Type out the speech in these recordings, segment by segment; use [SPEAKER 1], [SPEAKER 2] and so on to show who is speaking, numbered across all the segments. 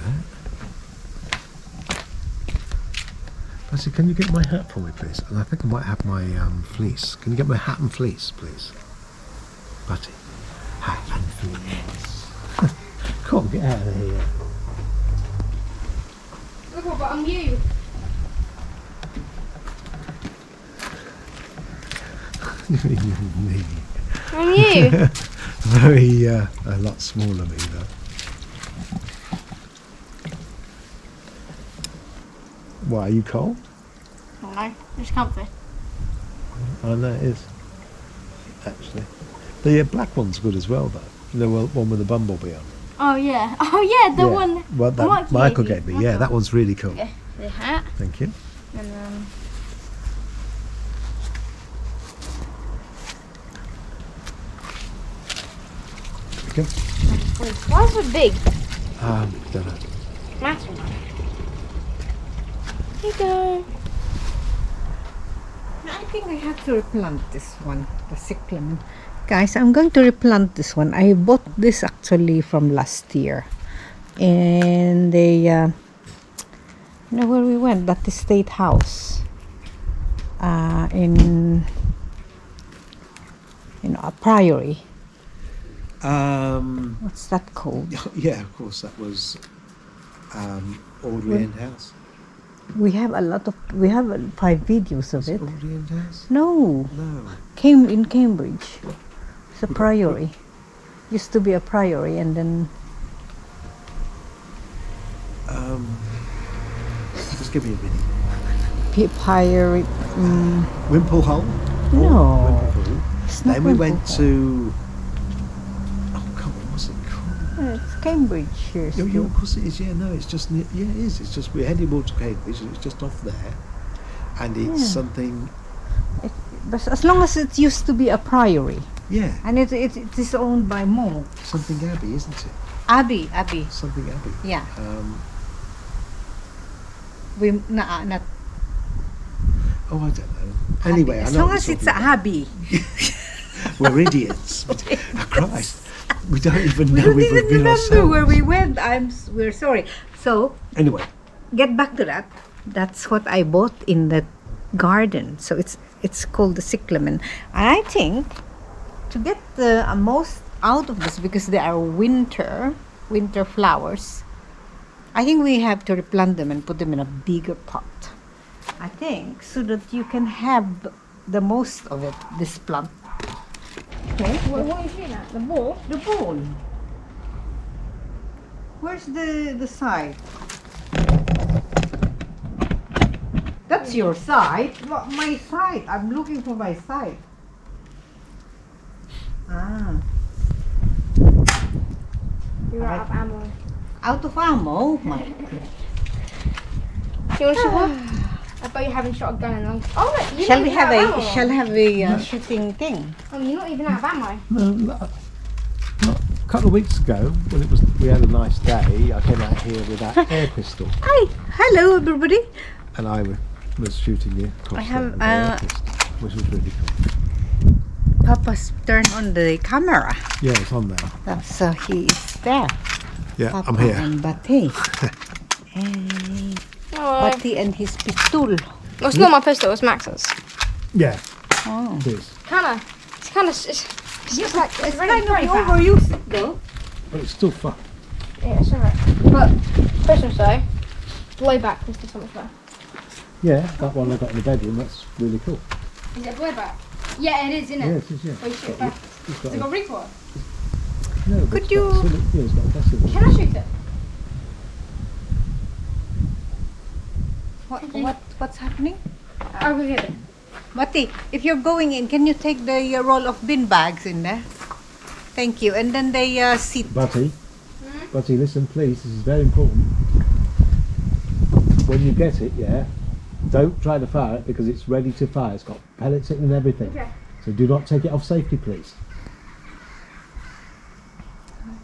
[SPEAKER 1] that. Butty, can you get my hat for me, please? And I think I might have my fleece. Can you get my hat and fleece, please? Butty, hat and fleece. Come on, get out of here.
[SPEAKER 2] Look what I'm you.
[SPEAKER 1] Me.
[SPEAKER 2] I'm you.
[SPEAKER 1] Very, a lot smaller me though. Why, are you cold?
[SPEAKER 2] No, just comfy.
[SPEAKER 1] I know it is. Actually. The black one's good as well though. The one with the bumblebee on.
[SPEAKER 2] Oh yeah. Oh yeah, the one.
[SPEAKER 1] Well, that Michael gave me. Yeah, that one's really cool.
[SPEAKER 2] Yeah, the hat.
[SPEAKER 1] Thank you.
[SPEAKER 2] And then.
[SPEAKER 1] Okay.
[SPEAKER 2] Why is it big?
[SPEAKER 1] Don't know.
[SPEAKER 2] Massive. Here you go.
[SPEAKER 3] I think I have to replant this one, the cyclamen. Guys, I'm going to replant this one. I bought this actually from last year. And they, you know where we went? That state house. In a priory. What's that called?
[SPEAKER 1] Yeah, of course, that was Audrey End House.
[SPEAKER 3] We have 5 videos of it.
[SPEAKER 1] Audrey End House?
[SPEAKER 3] No.
[SPEAKER 1] No.
[SPEAKER 3] Came in Cambridge. It's a priory. Used to be a priory and then...
[SPEAKER 1] Just give me a minute.
[SPEAKER 3] Priory...
[SPEAKER 1] Wimple Hole?
[SPEAKER 3] No.
[SPEAKER 1] Wimple Hole.
[SPEAKER 3] It's not
[SPEAKER 1] Then we went
[SPEAKER 3] Wimple.
[SPEAKER 1] to... Oh, come on, what's it called?
[SPEAKER 3] It's Cambridge here.
[SPEAKER 1] Yeah,
[SPEAKER 3] still.
[SPEAKER 1] of course it is. Yeah, no, it's just near, yeah, it is. It's just we're heading more to Cambridge, and it's just off there, and it's
[SPEAKER 3] Yeah.
[SPEAKER 1] something.
[SPEAKER 3] But as long as it used to be a priory,
[SPEAKER 1] Yeah,
[SPEAKER 3] and it is owned by monks.
[SPEAKER 1] something Abbey, isn't it?
[SPEAKER 3] Abbey.
[SPEAKER 1] Something Abbey.
[SPEAKER 3] Yeah. Not.
[SPEAKER 1] Oh, I don't know. Anyway,
[SPEAKER 3] Abbey.
[SPEAKER 1] I
[SPEAKER 3] As
[SPEAKER 1] know
[SPEAKER 3] long
[SPEAKER 1] what
[SPEAKER 3] as
[SPEAKER 1] you're
[SPEAKER 3] it's
[SPEAKER 1] talking
[SPEAKER 3] Abbey.
[SPEAKER 1] about. We're idiots. Oh, Christ, we don't even
[SPEAKER 3] We
[SPEAKER 1] know
[SPEAKER 3] don't
[SPEAKER 1] we've
[SPEAKER 3] even
[SPEAKER 1] revealed
[SPEAKER 3] remember where
[SPEAKER 1] ourselves.
[SPEAKER 3] we went. We're sorry. So
[SPEAKER 1] Anyway,
[SPEAKER 3] get back to that. That's what I bought in the garden. So it's called the cyclamen. And I think to get the most out of this, because they are winter flowers, I think we have to replant them and put them in a bigger pot. I think so that you can have the most of it. This plant. Okay.
[SPEAKER 2] What are you shooting at? The ball?
[SPEAKER 3] The ball. Where's the side? That's your side. Not my side. I'm looking for my side. Ah.
[SPEAKER 2] You're out of ammo.
[SPEAKER 3] Out of ammo? My God.
[SPEAKER 2] You want to shoot one? I thought you haven't shot a gun in a long time. Oh, look, you're
[SPEAKER 3] Shall
[SPEAKER 2] not
[SPEAKER 3] we
[SPEAKER 2] even
[SPEAKER 3] have
[SPEAKER 2] out of
[SPEAKER 3] a
[SPEAKER 2] ammo.
[SPEAKER 3] shall have a shooting thing?
[SPEAKER 2] Oh, you're not even out of ammo.
[SPEAKER 1] no, a couple of weeks ago when we had a nice day, I came out here with that air pistol,
[SPEAKER 3] Hi, hello everybody.
[SPEAKER 1] and I was shooting you across
[SPEAKER 3] I have,
[SPEAKER 1] the air pistol, which was really cool.
[SPEAKER 3] Papa's turned on the camera.
[SPEAKER 1] Yeah, it's on there.
[SPEAKER 3] So he is there.
[SPEAKER 1] Yeah,
[SPEAKER 3] Papa
[SPEAKER 1] I'm here.
[SPEAKER 3] and Bate. And
[SPEAKER 2] Oh,
[SPEAKER 3] Bate and his pistol.
[SPEAKER 2] well, it's not my pistol, it's Max's.
[SPEAKER 1] Yeah,
[SPEAKER 3] Oh.
[SPEAKER 1] it is.
[SPEAKER 2] It's kind of, it's like,
[SPEAKER 3] It's
[SPEAKER 2] really
[SPEAKER 3] kind of
[SPEAKER 2] pretty fast.
[SPEAKER 3] overused though.
[SPEAKER 1] But it's still fun.
[SPEAKER 2] Yeah, it's alright. But, Christmas though, blowback is so much better.
[SPEAKER 1] Yeah, that one I got in the bedroom, that's really cool.
[SPEAKER 2] Is it a blowback? Yeah, it is, isn't it?
[SPEAKER 1] Yeah, it is, yeah.
[SPEAKER 2] Oh, you shoot it back.
[SPEAKER 1] It's got
[SPEAKER 2] Has it got recoil?
[SPEAKER 1] no, but
[SPEAKER 3] Could
[SPEAKER 1] it's got
[SPEAKER 3] you-
[SPEAKER 1] yeah, it's got a decibel.
[SPEAKER 2] Can I shoot it?
[SPEAKER 3] What's happening?
[SPEAKER 2] I'll go get it.
[SPEAKER 3] Bate, if you're going in, can you take the roll of bin bags in there? Thank you. And then the seat.
[SPEAKER 1] Butty, Butty, listen please, this is very important. When you get it, yeah, don't try to fire it because it's ready to fire. It's got pellets in it and everything.
[SPEAKER 2] Okay.
[SPEAKER 1] So do not take it off safely, please.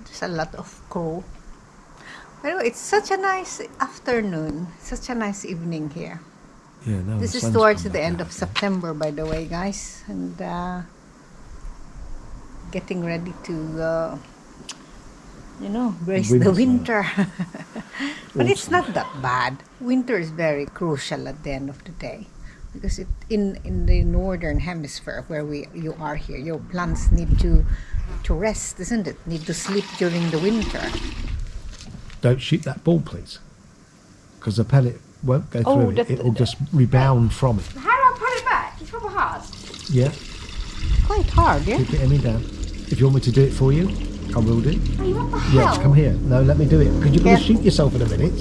[SPEAKER 3] There's a lot of crow. By the way, it's such a nice afternoon, such a nice evening here.
[SPEAKER 1] Yeah, no.
[SPEAKER 3] This is towards the end of September, by the way, guys, and getting ready to brace
[SPEAKER 1] Winter.
[SPEAKER 3] the winter. But it's not that bad. Winter is very crucial at the end of the day. Because in the northern hemisphere where you are here, your plants need to rest, isn't it? Need to sleep during the winter.
[SPEAKER 1] Don't shoot that ball, please. Because the pellet won't go
[SPEAKER 3] Oh,
[SPEAKER 1] through it. It will just rebound from it.
[SPEAKER 2] How do I put it back? It's proper hard.
[SPEAKER 1] Yeah,
[SPEAKER 3] Quite hard, yeah?
[SPEAKER 1] keep it in me down. If you want me to do it for you, I will do.
[SPEAKER 2] Hey, what the
[SPEAKER 1] Yeah,
[SPEAKER 2] hell?
[SPEAKER 1] come here. No, let me do it. Because you're going to
[SPEAKER 3] Careful.
[SPEAKER 1] shoot yourself in a minute.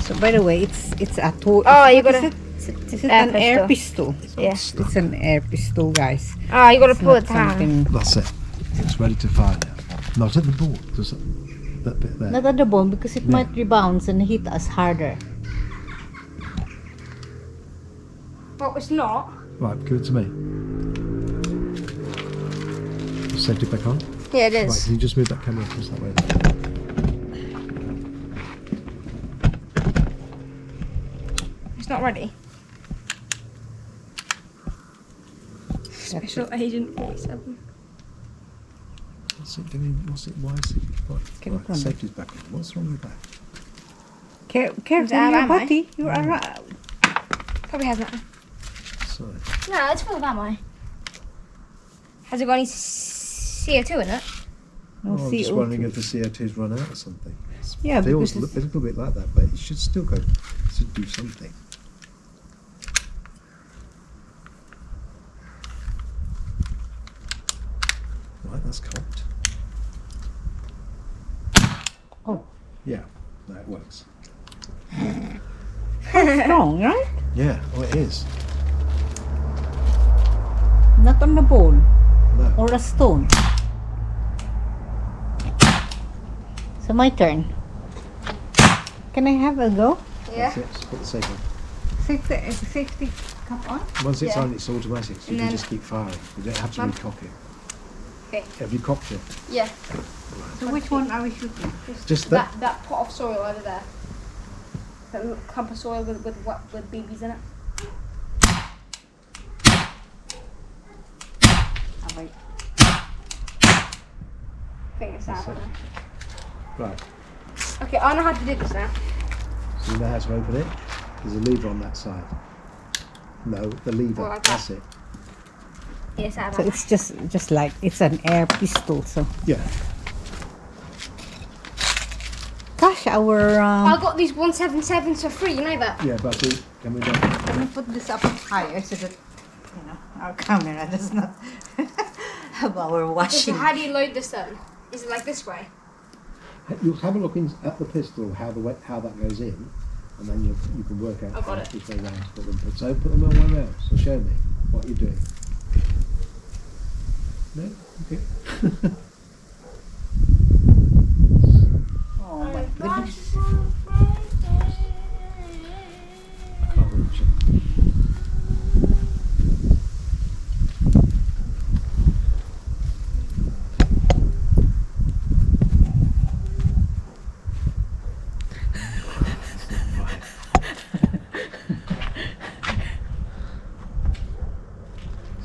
[SPEAKER 3] So by the way, it's a tool.
[SPEAKER 2] Oh, you
[SPEAKER 3] what
[SPEAKER 2] gotta-
[SPEAKER 3] is it? Is it
[SPEAKER 2] Air
[SPEAKER 3] an air pistol?
[SPEAKER 2] Yeah.
[SPEAKER 3] It's an air pistol, guys.
[SPEAKER 2] Oh, you gotta
[SPEAKER 3] It's
[SPEAKER 2] pull
[SPEAKER 3] not
[SPEAKER 2] it down.
[SPEAKER 3] something.
[SPEAKER 1] That's it. It's ready to fire now. Not at the ball. Just that bit there.
[SPEAKER 3] Not at the bone because it
[SPEAKER 1] Yeah.
[SPEAKER 3] might rebound and hit us harder.
[SPEAKER 2] Well, it's not.
[SPEAKER 1] Right, give it to me. Set it back on.
[SPEAKER 2] Yeah, it
[SPEAKER 1] Right,
[SPEAKER 2] is.
[SPEAKER 1] can you just move that camera across that way?
[SPEAKER 2] It's not ready. Special Agent 47.
[SPEAKER 1] What's it doing? What's it? Why is it?
[SPEAKER 3] Can you
[SPEAKER 1] Right,
[SPEAKER 3] come back?
[SPEAKER 1] safety's back on. What's wrong with that?
[SPEAKER 3] Careful,
[SPEAKER 2] out of
[SPEAKER 3] your
[SPEAKER 2] ammo?
[SPEAKER 3] body. You are
[SPEAKER 2] Probably has nothing.
[SPEAKER 1] Sorry.
[SPEAKER 2] No, it's full of ammo. Has it got any CO2 in it?
[SPEAKER 3] no
[SPEAKER 1] I'm just
[SPEAKER 3] CO2.
[SPEAKER 1] wondering if the CO2's run out or something. It
[SPEAKER 3] Yeah,
[SPEAKER 1] feels
[SPEAKER 3] because
[SPEAKER 1] a little bit like that, but it should still go. Should do something. Right, that's cocked.
[SPEAKER 3] Oh.
[SPEAKER 1] Yeah, that works.
[SPEAKER 3] Strong, right?
[SPEAKER 1] Yeah, oh, it is.
[SPEAKER 3] Not on the bone
[SPEAKER 1] No.
[SPEAKER 3] or a stone. So my turn. Can I have a go?
[SPEAKER 1] That's it. Just put the safe on.
[SPEAKER 3] Safety cup on.
[SPEAKER 1] Once it's
[SPEAKER 2] Yeah.
[SPEAKER 1] on, it's automatic, so you
[SPEAKER 2] And
[SPEAKER 1] can
[SPEAKER 2] then-
[SPEAKER 1] just keep firing. You don't have to
[SPEAKER 2] Mum?
[SPEAKER 1] recock it.
[SPEAKER 2] Okay.
[SPEAKER 1] Have you cocked it?
[SPEAKER 2] Yeah.
[SPEAKER 3] So which one are we shooting?
[SPEAKER 1] Just that?
[SPEAKER 2] That pot of soil over there. That little clump of soil with BBs in it.
[SPEAKER 3] Okay.
[SPEAKER 2] I think it's that one.
[SPEAKER 1] Right.
[SPEAKER 2] Okay, I know how to do this now.
[SPEAKER 1] So you know how to open it? There's a lever on that side. No, the lever.
[SPEAKER 2] Well, like that.
[SPEAKER 1] That's it.
[SPEAKER 2] Yes, I
[SPEAKER 3] So it's just like it's an air pistol. So
[SPEAKER 1] Yeah.
[SPEAKER 3] gosh, our
[SPEAKER 2] I got these 177s for free, you know that?
[SPEAKER 1] Yeah, but see, can we go?
[SPEAKER 3] let me put this up higher so that our camera does not have our
[SPEAKER 2] So
[SPEAKER 3] washing.
[SPEAKER 2] how do you load this then? Is it like this way?
[SPEAKER 1] You'll have a look at the pistol, how that goes in, and then you can work out
[SPEAKER 2] I've got it.
[SPEAKER 1] which way round to put them. So put them all around. So show me what you're doing. No? Okay.
[SPEAKER 3] Oh my goodness.
[SPEAKER 1] I can't reach it.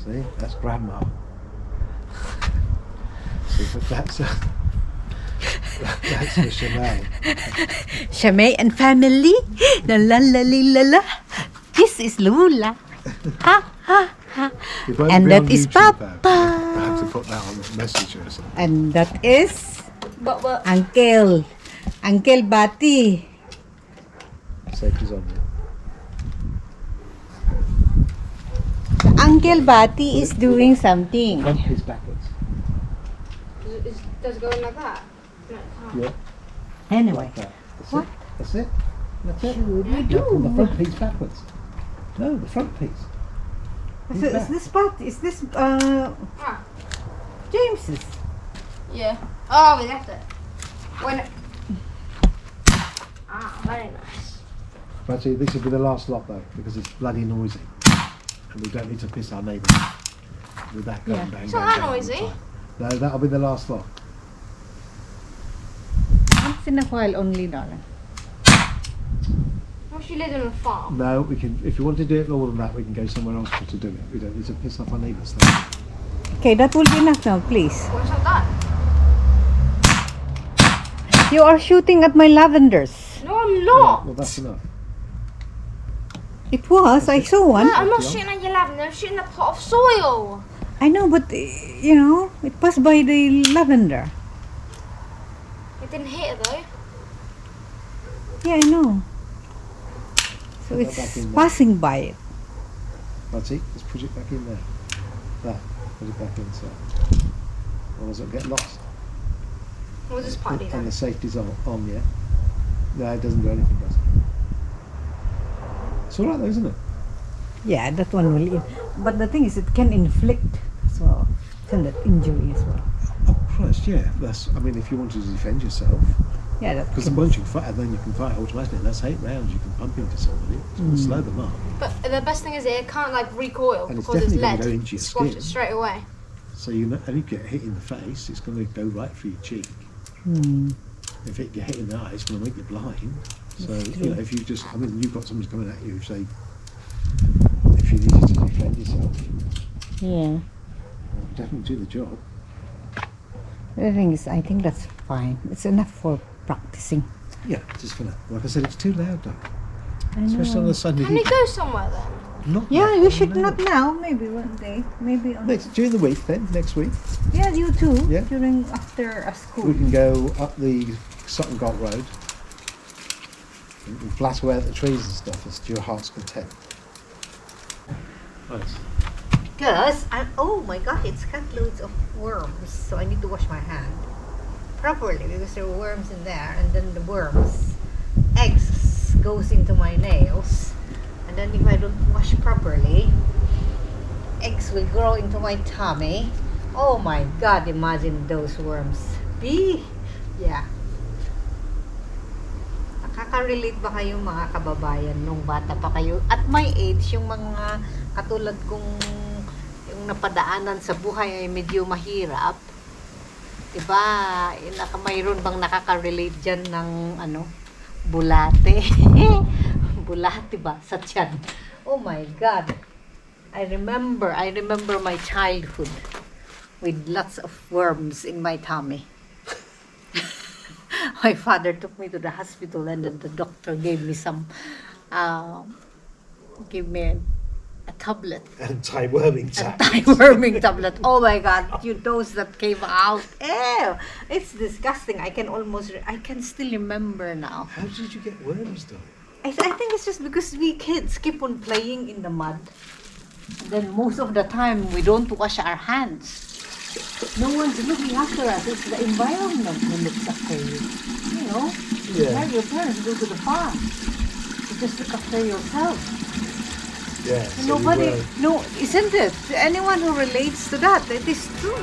[SPEAKER 1] See, that's grandma. See, but that's for Chanel.
[SPEAKER 3] Shamay and family. La la la la la. This is Lula. Ha ha ha.
[SPEAKER 1] It won't
[SPEAKER 3] And
[SPEAKER 1] be
[SPEAKER 3] that
[SPEAKER 1] on
[SPEAKER 3] is
[SPEAKER 1] YouTube,
[SPEAKER 3] Papa.
[SPEAKER 1] though. I have to put that on Messenger or something.
[SPEAKER 3] And that is
[SPEAKER 2] But
[SPEAKER 3] Uncle Bati.
[SPEAKER 1] Safety's on you.
[SPEAKER 3] Uncle Bati is doing something.
[SPEAKER 1] Front piece backwards.
[SPEAKER 2] does it go in like that? No, it can't.
[SPEAKER 1] Yeah,
[SPEAKER 3] Anyway,
[SPEAKER 1] like that. That's
[SPEAKER 3] What?
[SPEAKER 1] it. That's it. That's it.
[SPEAKER 3] we
[SPEAKER 1] Yeah, from the
[SPEAKER 3] do?
[SPEAKER 1] front piece backwards. No, the front piece.
[SPEAKER 3] Is this Bati? Is this
[SPEAKER 2] Ah,
[SPEAKER 3] James's?
[SPEAKER 2] yeah. Oh, we left it. When Ah, very nice.
[SPEAKER 1] But see, this will be the last lot though, because it's bloody noisy. And we don't need to piss our neighbours off with that going
[SPEAKER 3] Yeah.
[SPEAKER 1] bang,
[SPEAKER 2] It's
[SPEAKER 1] bang,
[SPEAKER 2] not that
[SPEAKER 1] bang all the
[SPEAKER 2] noisy.
[SPEAKER 1] time. No, that'll be the last lot.
[SPEAKER 3] Once in a while only, darling.
[SPEAKER 2] Well, she lives on a farm.
[SPEAKER 1] No, we can. If you want to do it more than that, we can go somewhere else to do it. We don't need to piss off our neighbours though.
[SPEAKER 3] Okay, that will be enough now, please.
[SPEAKER 2] What's not that?
[SPEAKER 3] You are shooting at my lavenders.
[SPEAKER 2] No, I'm not.
[SPEAKER 1] Well, that's enough.
[SPEAKER 3] It was. I saw one.
[SPEAKER 2] No, I'm not shooting at your lavender. I'm shooting a pot of soil.
[SPEAKER 3] I know, but you know, it passed by the lavender.
[SPEAKER 2] It didn't hit it though.
[SPEAKER 3] Yeah, I know. So
[SPEAKER 1] Put that back
[SPEAKER 3] it's
[SPEAKER 1] in there.
[SPEAKER 3] passing by it.
[SPEAKER 1] Matty, let's put it back in there. There, put it back inside. Otherwise it'll get lost.
[SPEAKER 2] What was this part do
[SPEAKER 1] And
[SPEAKER 2] then?
[SPEAKER 1] the safety's on, yeah? No, it doesn't do anything, does it? It's alright though, isn't it?
[SPEAKER 3] Yeah, that one will. But the thing is, it can inflict as well. Send that injury as well.
[SPEAKER 1] Oh Christ, yeah. That's. I mean, if you wanted to defend yourself,
[SPEAKER 3] Yeah, that.
[SPEAKER 1] because once you can fight, and then you can fight automatically. That's 8 rounds you can pump into somebody. It's going to slow them up.
[SPEAKER 2] But the best thing is it can't like recoil
[SPEAKER 1] And it's
[SPEAKER 2] because it's
[SPEAKER 1] definitely
[SPEAKER 2] lead.
[SPEAKER 1] gonna go into your
[SPEAKER 2] Squash
[SPEAKER 1] skin.
[SPEAKER 2] it straight away.
[SPEAKER 1] So you know, and you get hit in the face, it's going to go right through your cheek. If it get hit in the eye, it's going to make you blind. So you know, if you just, I mean, you've got somebody coming at you, say, if you needed to defend yourself,
[SPEAKER 3] Yeah.
[SPEAKER 1] definitely do the job.
[SPEAKER 3] The thing is, I think that's fine. It's enough for practicing.
[SPEAKER 1] Yeah, just for now. Like I said, it's too loud though.
[SPEAKER 3] I
[SPEAKER 1] Especially on
[SPEAKER 3] know.
[SPEAKER 1] the Sunday.
[SPEAKER 2] Can we go somewhere then?
[SPEAKER 1] Not
[SPEAKER 3] Yeah,
[SPEAKER 1] yet,
[SPEAKER 3] you should
[SPEAKER 1] no.
[SPEAKER 3] not now. Maybe one day. Maybe on.
[SPEAKER 1] During the week then, next week,
[SPEAKER 3] Yeah, you too.
[SPEAKER 1] Yeah.
[SPEAKER 3] During after a school.
[SPEAKER 1] we can go up the Sutton Galt Road and blast away at the trees and stuff. It's to your heart's content. Nice.
[SPEAKER 3] Because oh my god, it's got loads of worms, so I need to wash my hand properly because there are worms in there, and then the worms, eggs goes into my nails, and then if I don't wash properly, eggs will grow into my tummy. Oh my god, imagine those worms. Yeah. Nakaka-relate ba kayo mga kababayan nung bata pa kayo? At my age, yung mga katulad kong yung napadaanan sa buhay ay medyo mahirap. Diba? Mayroon bang nakaka-relate dyan ng bulate? Bulate ba? Sa tiyan. Oh my God. I remember my childhood with lots of worms in my tummy. My father took me to the hospital, and then the doctor gave me a tablet.
[SPEAKER 1] Anti-worming
[SPEAKER 3] Anti-worming tablet. Oh my God, those that came out. Ew, it's disgusting. I can still remember now.
[SPEAKER 1] How did you get worms though?
[SPEAKER 3] I think it's just because we kids keep on playing in the mud. And then most of the time we don't wash our hands. No one's looking after us. It's the environment who looks after you. You know,
[SPEAKER 1] Yeah.
[SPEAKER 3] your parents go to the farm. You just look after yourself.
[SPEAKER 1] Yeah.
[SPEAKER 3] Nobody, no, isn't it? Anyone who relates to that, it is true.